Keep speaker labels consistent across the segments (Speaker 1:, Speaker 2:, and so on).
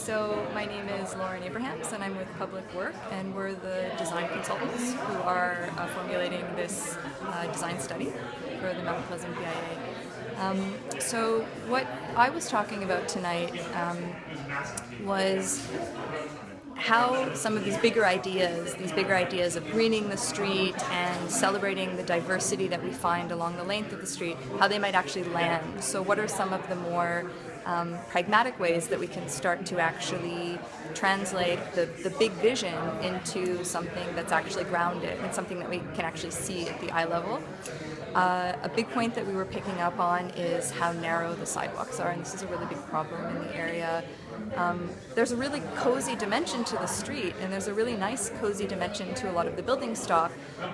Speaker 1: So my name is Lauren Abrahams and I'm with Public Work, and we're the design consultants who are formulating this design study for the Mount Pleasant BIA. So what I was talking about tonight was how some of these bigger ideas of greening the street and celebrating the diversity that we find along the length of the street, how they might actually land. So what are some of the more pragmatic ways that we can start to actually translate the big vision into something that's actually grounded and something that we can actually see at the eye level. A big point that we were picking up on is how narrow the sidewalks are, and this is a really big problem in the area. There's a really cozy dimension to the street, and there's a really nice cozy dimension to a lot of the building stock,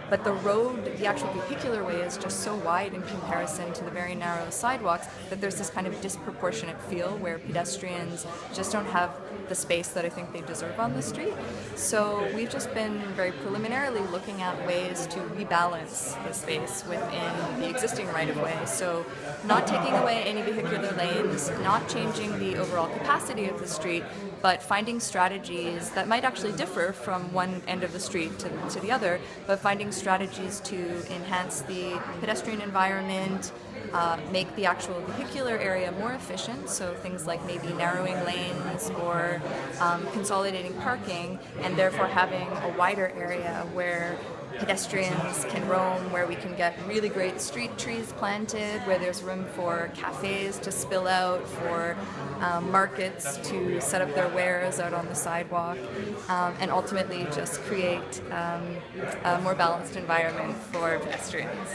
Speaker 1: but the road, the actual vehicular way, is just so wide in comparison to the very narrow sidewalks that there's this kind of disproportionate feel where pedestrians just don't have the space that I think they deserve on the street. So we've just been very preliminarily looking at ways to rebalance the space within the existing right-of-way. So not taking away any vehicular lanes, not changing the overall capacity of the street, but finding strategies that might actually differ from one end of the street to the other, but finding strategies to enhance the pedestrian environment, make the actual vehicular area more efficient, so things like maybe narrowing lanes or consolidating parking, and therefore having a wider area where pedestrians can roam, where we can get really great street trees planted, where there's room for cafes to spill out, for markets to set up their wares out on the sidewalk, and ultimately just create a more balanced environment for pedestrians.